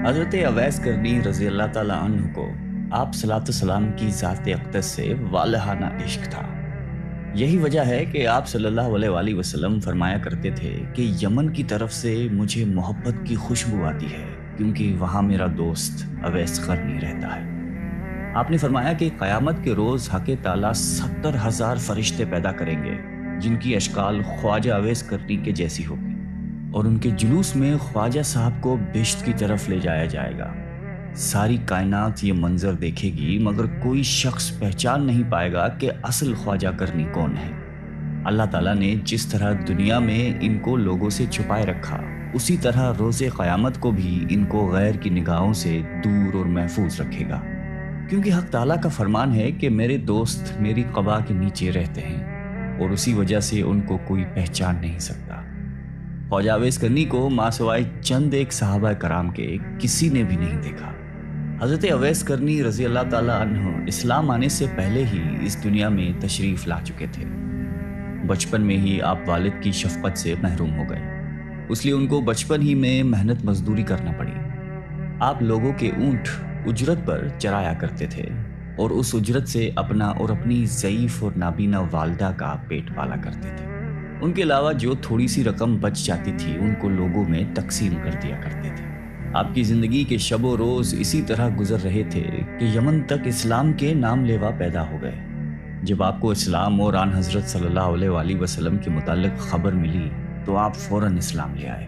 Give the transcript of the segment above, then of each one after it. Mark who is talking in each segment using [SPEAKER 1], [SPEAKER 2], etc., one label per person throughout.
[SPEAKER 1] حضرت اویس کرنی رضی اللہ تعالیٰ عنہ کو آپ صلاۃ السلام کی ذات اقدس سے والہانہ عشق تھا۔ یہی وجہ ہے کہ آپ صلی اللہ علیہ وآلہ وسلم فرمایا کرتے تھے کہ یمن کی طرف سے مجھے محبت کی خوشبو آتی ہے کیونکہ وہاں میرا دوست اویس قرنی رہتا ہے۔ آپ نے فرمایا کہ قیامت کے روز حق تعالیٰ 70,000 فرشتے پیدا کریں گے جن کی اشکال خواجہ اویس کرنی کے جیسی ہوگی، اور ان کے جلوس میں خواجہ صاحب کو بہشت کی طرف لے جایا جائے گا۔ ساری کائنات یہ منظر دیکھے گی مگر کوئی شخص پہچان نہیں پائے گا کہ اصل خواجہ کرنی کون ہے۔ اللہ تعالیٰ نے جس طرح دنیا میں ان کو لوگوں سے چھپائے رکھا، اسی طرح روز قیامت کو بھی ان کو غیر کی نگاہوں سے دور اور محفوظ رکھے گا، کیونکہ حق تعالیٰ کا فرمان ہے کہ میرے دوست میری قبا کے نیچے رہتے ہیں اور اسی وجہ سے ان کو کوئی پہچان نہیں سکتا۔ خواجہ اویس کرنی کو ماں سوائے چند ایک صحابہ کرام کے کسی نے بھی نہیں دیکھا۔ حضرت اویس کرنی رضی اللہ تعالیٰ عنہ اسلام آنے سے پہلے ہی اس دنیا میں تشریف لا چکے تھے۔ بچپن میں ہی آپ والد کی شفقت سے محروم ہو گئے، اس لیے ان کو بچپن ہی میں محنت مزدوری کرنا پڑی۔ آپ لوگوں کے اونٹ اجرت پر چرایا کرتے تھے اور اس اجرت سے اپنا اور اپنی ضعیف اور نابینا والدہ کا پیٹ پالا کرتے تھے۔ ان کے علاوہ جو تھوڑی سی رقم بچ جاتی تھی ان کو لوگوں میں تقسیم کر دیا کرتے تھے۔ آپ کی زندگی کے شب و روز اسی طرح گزر رہے تھے کہ یمن تک اسلام کے نام لیوا پیدا ہو گئے۔ جب آپ کو اسلام اور آن حضرت صلی اللہ علیہ وآلہ وسلم کے متعلق خبر ملی تو آپ فوراً اسلام لے آئے۔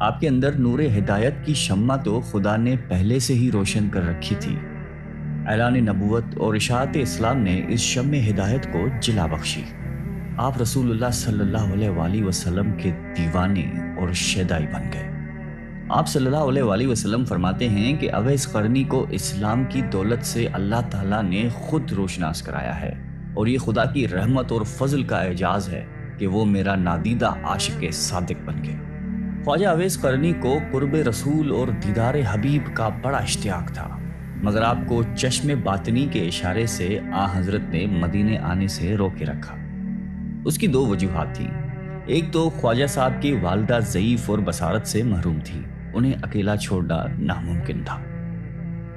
[SPEAKER 1] آپ کے اندر نور ہدایت کی شمع تو خدا نے پہلے سے ہی روشن کر رکھی تھی۔ اعلان نبوت اور اشاعت اسلام نے اس شمع ہدایت کو جلا بخشی۔ آپ رسول اللہ صلی اللہ علیہ وآلہ وسلم کے دیوانے اور شیدائی بن گئے۔ آپ صلی اللہ علیہ وآلہ وسلم فرماتے ہیں کہ اویس قرنی کو اسلام کی دولت سے اللہ تعالیٰ نے خود روشناس کرایا ہے، اور یہ خدا کی رحمت اور فضل کا اعجاز ہے کہ وہ میرا نادیدہ عاشق صادق بن گئے۔ خواجہ اویس قرنی کو قرب رسول اور دیدار حبیب کا بڑا اشتیاق تھا، مگر آپ کو چشم باطنی کے اشارے سے آن حضرت نے مدینے آنے سے روکے رکھا۔ اس کی دو وجوہات تھیں۔ ایک تو خواجہ صاحب کی والدہ ضعیف اور بصارت سے محروم تھی، انہیں اکیلا چھوڑنا ناممکن تھا۔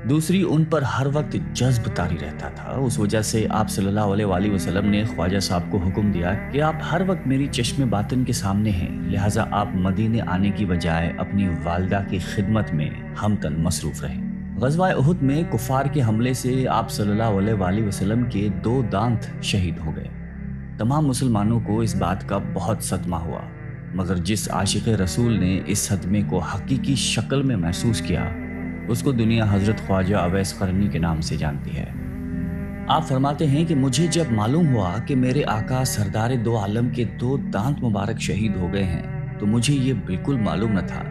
[SPEAKER 1] دوسری، ان پر ہر وقت جذب طاری رہتا تھا، اس وجہ سے آپ صلی اللہ علیہ وآلہ وسلم نے خواجہ صاحب کو حکم دیا کہ آپ ہر وقت میری چشم باطن کے سامنے ہیں، لہٰذا آپ مدینے آنے کی بجائے اپنی والدہ کی خدمت میں ہمتن مصروف رہیں۔ غزوہ احد میں کفار کے حملے سے آپ صلی اللہ علیہ وآلہ وسلم کے 2 دانت شہید ہو گئے۔ تمام مسلمانوں کو اس بات کا بہت صدمہ ہوا، مگر جس عاشق رسول نے اس صدمے کو حقیقی شکل میں محسوس کیا، اس کو دنیا حضرت خواجہ اویس قرنی کے نام سے جانتی ہے۔ آپ فرماتے ہیں کہ مجھے جب معلوم ہوا کہ میرے آقا سردار دو عالم کے 2 دانت مبارک شہید ہو گئے ہیں تو مجھے یہ بالکل معلوم نہ تھا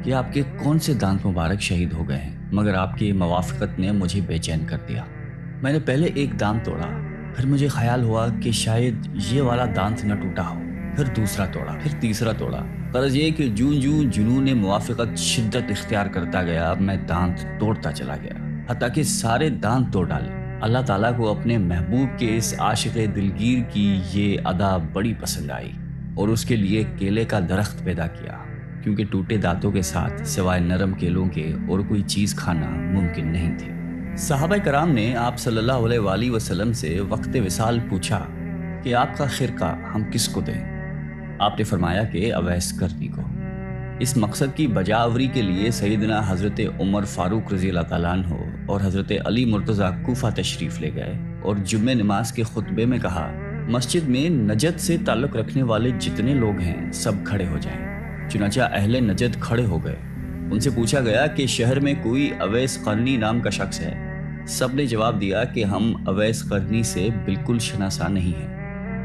[SPEAKER 1] کہ آپ کے کون سے دانت مبارک شہید ہو گئے ہیں، مگر آپ کی موافقت نے مجھے بے چین کر دیا۔ میں نے پہلے ایک دانت توڑا، پھر مجھے خیال ہوا کہ شاید یہ والا دانت نہ ٹوٹا ہو، پھر دوسرا توڑا، پھر تیسرا توڑا۔ غرض یہ کہ جوں جوں جنون موافقت شدت اختیار کرتا گیا میں دانت توڑتا چلا گیا، حتیٰ کہ سارے دانت توڑ ڈالے۔ اللہ تعالیٰ کو اپنے محبوب کے اس عاشق دلگیر کی یہ ادا بڑی پسند آئی اور اس کے لیے کیلے کا درخت پیدا کیا، کیونکہ ٹوٹے دانتوں کے ساتھ سوائے نرم کیلوں کے اور کوئی چیز کھانا ممکن نہیں تھی۔ صحابہ کرام نے آپ صلی اللہ علیہ وآلہ وسلم سے وقت وصال پوچھا کہ آپ کا خرقہ ہم کس کو دیں؟ آپ نے فرمایا کہ اویس قرنی کو۔ اس مقصد کی بجاوری کے لیے سیدنا حضرت عمر فاروق رضی اللہ تعالیٰ عنہ اور حضرت علی مرتضیٰ کوفہ تشریف لے گئے اور جمعہ نماز کے خطبے میں کہا، مسجد میں نجد سے تعلق رکھنے والے جتنے لوگ ہیں سب کھڑے ہو جائیں۔ چنانچہ اہل نجد کھڑے ہو گئے۔ ان سے پوچھا گیا کہ شہر میں کوئی اویس قرنی نام کا شخص ہے؟ سب نے جواب دیا کہ ہم اویس قرنی سے بالکل شناسا نہیں ہیں۔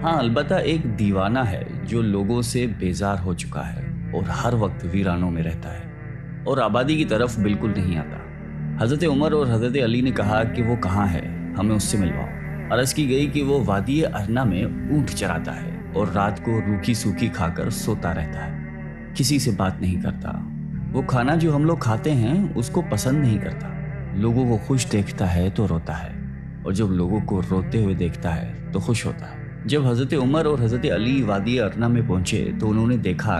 [SPEAKER 1] ہاں، البتہ ایک دیوانہ ہے جو لوگوں سے بیزار ہو چکا ہے اور ہر وقت ویرانوں میں رہتا ہے اور آبادی کی طرف بالکل نہیں آتا۔ حضرت عمر اور حضرت علی نے کہا کہ وہ کہاں ہے، ہمیں اس سے ملواؤ۔ عرض کی گئی کہ وہ وادی ارنا میں اونٹ چراتا ہے اور رات کو روکھی سوکھی کھا کر سوتا رہتا ہے، کسی سے بات نہیں کرتا۔ وہ کھانا جو ہم لوگ کھاتے ہیں اس کو پسند نہیں کرتا، لوگوں کو خوش دیکھتا ہے تو روتا ہے، اور جب لوگوں کو روتے ہوئے دیکھتا ہے تو خوش ہوتا ہے۔ جب حضرت عمر اور حضرت علی وادی ارنا میں پہنچے تو انہوں نے دیکھا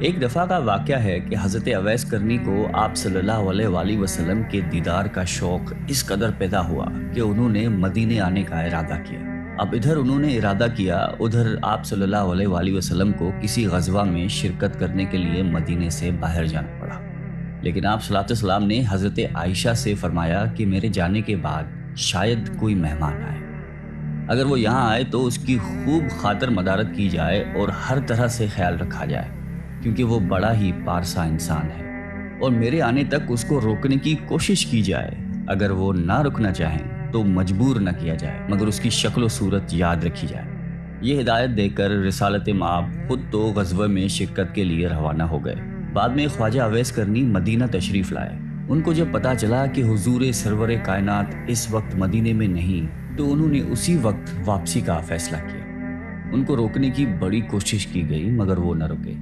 [SPEAKER 1] ایک دفعہ کا واقعہ ہے کہ حضرت اویس کرنی کو آپ صلی اللہ علیہ وسلم کے دیدار کا شوق اس قدر پیدا ہوا کہ انہوں نے مدینے آنے کا ارادہ کیا۔ اب ادھر انہوں نے ارادہ کیا، ادھر آپ صلی اللہ علیہ وسلم کو کسی غزوہ میں شرکت کرنے کے لیے مدینے سے باہر جانا پڑا۔ لیکن آپ صلی اللہ علیہ وسلم نے حضرت عائشہ سے فرمایا کہ میرے جانے کے بعد شاید کوئی مہمان آئے، اگر وہ یہاں آئے تو اس کی خوب خاطر مدارت کی جائے اور ہر طرح سے خیال رکھا جائے، کیونکہ وہ بڑا ہی پارسا انسان ہے، اور میرے آنے تک اس کو روکنے کی کوشش کی جائے۔ اگر وہ نہ رکنا چاہیں تو مجبور نہ کیا جائے، مگر اس کی شکل و صورت یاد رکھی جائے۔ یہ ہدایت دے کر رسالت مآب خود تو غزوہ میں شرکت کے لیے روانہ ہو گئے۔ بعد میں خواجہ اویس کرنی مدینہ تشریف لائے۔ ان کو جب پتا چلا کہ حضور سرور کائنات اس وقت مدینے میں نہیں، تو انہوں نے اسی وقت واپسی کا فیصلہ کیا۔ ان کو روکنے کی بڑی کوشش کی گئی، مگر وہ نہ رکے۔